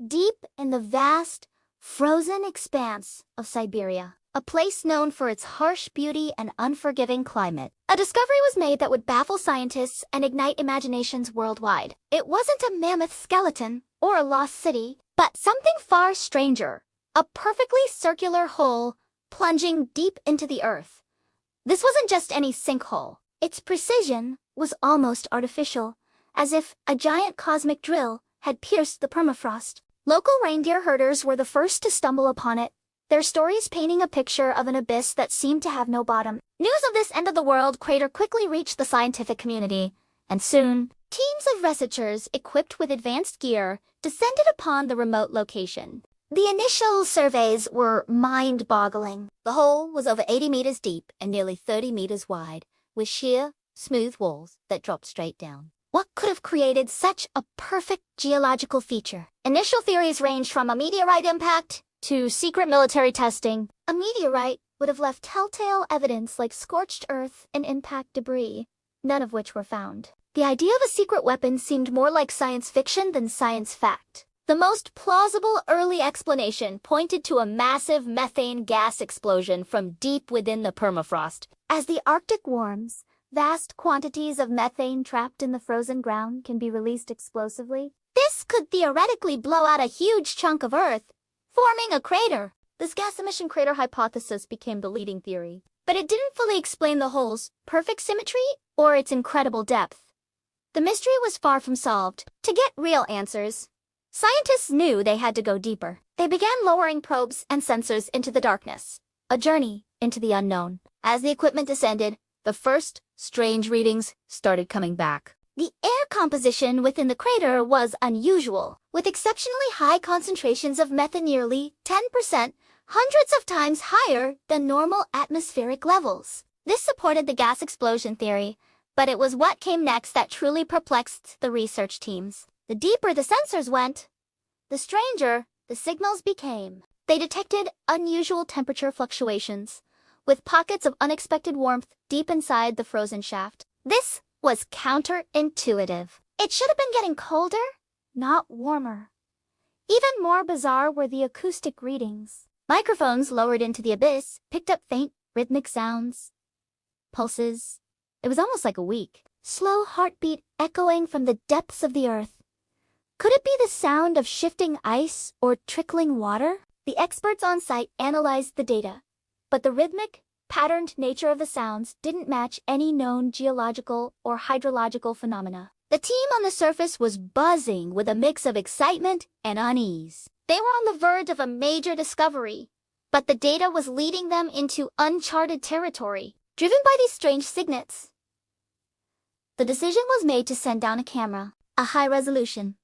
deep in the vast, frozen expanse of Siberia, a place known for its harsh beauty and unforgiving climate. A discovery was made that would baffle scientists and ignite imaginations worldwide. It wasn't a mammoth skeleton or a lost city, but something far stranger, a perfectly circular hole plunging deep into the earth. This wasn't just any sinkhole. Its precision was almost artificial, as if a giant cosmic drill had pierced the permafrost. Local reindeer herders were the first to stumble upon it, their stories painting a picture of an abyss that seemed to have no bottom. News of this end-of-the-world crater quickly reached the scientific community, and soon, teams of researchers equipped with advanced gear descended upon the remote location. The initial surveys were mind-boggling. The hole was over 80 meters deep and nearly 30 meters wide, with sheer, smooth walls that dropped straight down. What could have created such a perfect geological feature? Initial theories ranged from a meteorite impact to secret military testing. A meteorite would have left telltale evidence like scorched earth and impact debris, none of which were found. The idea of a secret weapon seemed more like science fiction than science fact. The most plausible early explanation pointed to a massive methane gas explosion from deep within the permafrost. As the Arctic warms, vast quantities of methane trapped in the frozen ground can be released explosively. This could theoretically blow out a huge chunk of Earth, forming a crater. This gas emission crater hypothesis became the leading theory, but it didn't fully explain the hole's perfect symmetry or its incredible depth. The mystery was far from solved. To get real answers, scientists knew they had to go deeper. They began lowering probes and sensors into the darkness, a journey into the unknown. As the equipment descended, the first strange readings started coming back. The air composition within the crater was unusual, with exceptionally high concentrations of methane, nearly 10%, hundreds of times higher than normal atmospheric levels. This supported the gas explosion theory, but it was what came next that truly perplexed the research teams. The deeper the sensors went, the stranger the signals became. They detected unusual temperature fluctuations, with pockets of unexpected warmth deep inside the frozen shaft. This was counterintuitive. It should have been getting colder, not warmer. Even more bizarre were the acoustic readings. Microphones lowered into the abyss picked up faint, rhythmic sounds, pulses. It was almost like a weak, slow heartbeat echoing from the depths of the earth. Could it be the sound of shifting ice or trickling water? The experts on site analyzed the data, but the rhythmic, patterned nature of the sounds didn't match any known geological or hydrological phenomena. The team on the surface was buzzing with a mix of excitement and unease. They were on the verge of a major discovery, but the data was leading them into uncharted territory. Driven by these strange signets, the decision was made to send down a camera, a high-resolution,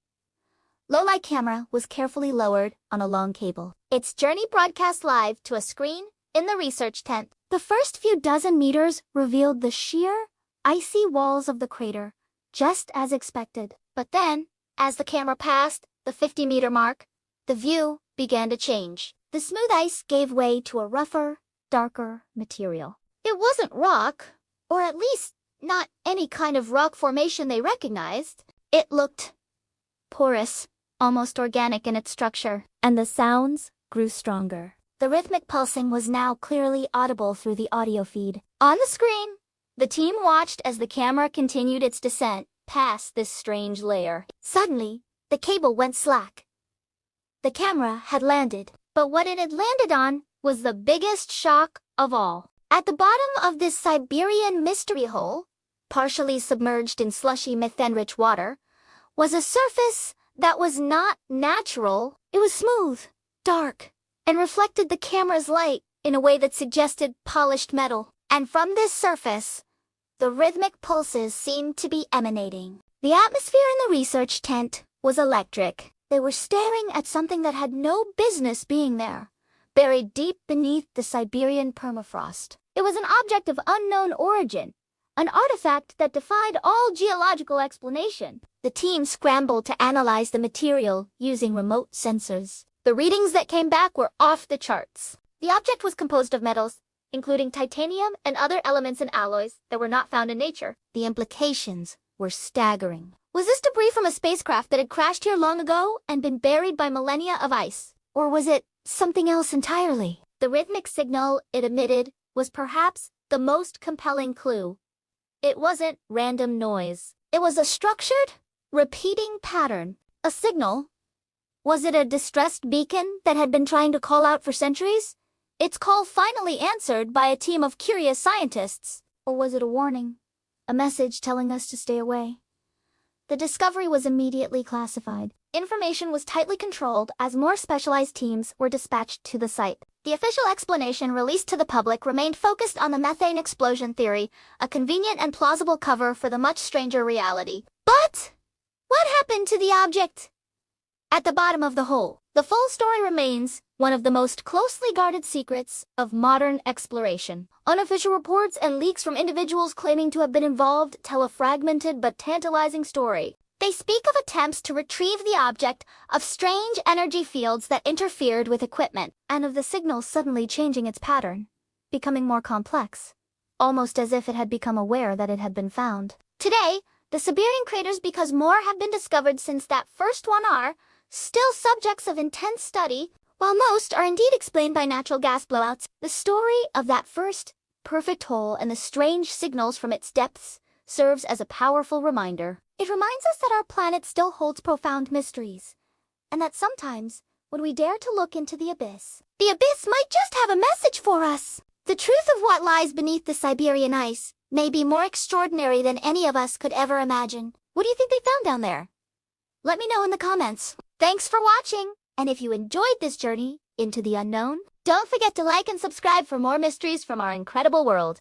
low-light camera was carefully lowered on a long cable. Its journey broadcast live to a screen in the research tent. The first few dozen meters revealed the sheer, icy walls of the crater, just as expected. But then, as the camera passed the 50-meter mark, the view began to change. The smooth ice gave way to a rougher, darker material. It wasn't rock, or at least not any kind of rock formation they recognized. It looked porous, almost organic in its structure, and the sounds grew stronger. The rhythmic pulsing was now clearly audible through the audio feed. On the screen, the team watched as the camera continued its descent past this strange layer. Suddenly, the cable went slack. The camera had landed, but what it had landed on was the biggest shock of all. At the bottom of this Siberian mystery hole, partially submerged in slushy methane-rich water, was a surface that was not natural. It was smooth, dark, and reflected the camera's light in a way that suggested polished metal. And from this surface, the rhythmic pulses seemed to be emanating. The atmosphere in the research tent was electric. They were staring at something that had no business being there, buried deep beneath the Siberian permafrost. It was an object of unknown origin, an artifact that defied all geological explanation. The team scrambled to analyze the material using remote sensors. The readings that came back were off the charts. The object was composed of metals, including titanium and other elements and alloys that were not found in nature. The implications were staggering. Was this debris from a spacecraft that had crashed here long ago and been buried by millennia of ice? Or was it something else entirely? The rhythmic signal it emitted was perhaps the most compelling clue. It wasn't random noise. It was a structured, repeating pattern. A signal? Was it a distressed beacon that had been trying to call out for centuries? Its call finally answered by a team of curious scientists. Or was it a warning? A message telling us to stay away? The discovery was immediately classified. Information was tightly controlled as more specialized teams were dispatched to the site. The official explanation released to the public remained focused on the methane explosion theory, a convenient and plausible cover for the much stranger reality. But what happened to the object at the bottom of the hole? The full story remains one of the most closely guarded secrets of modern exploration. Unofficial reports and leaks from individuals claiming to have been involved tell a fragmented but tantalizing story. They speak of attempts to retrieve the object, of strange energy fields that interfered with equipment, and of the signal suddenly changing its pattern, becoming more complex, almost as if it had become aware that it had been found. Today, the Siberian craters, because more have been discovered since that first one, are still subjects of intense study, while most are indeed explained by natural gas blowouts. The story of that first perfect hole and the strange signals from its depths serves as a powerful reminder. It reminds us that our planet still holds profound mysteries, and that sometimes, when we dare to look into the abyss might just have a message for us. The truth of what lies beneath the Siberian ice may be more extraordinary than any of us could ever imagine. What do you think they found down there? Let me know in the comments. Thanks for watching, and if you enjoyed this journey into the unknown, don't forget to like and subscribe for more mysteries from our incredible world.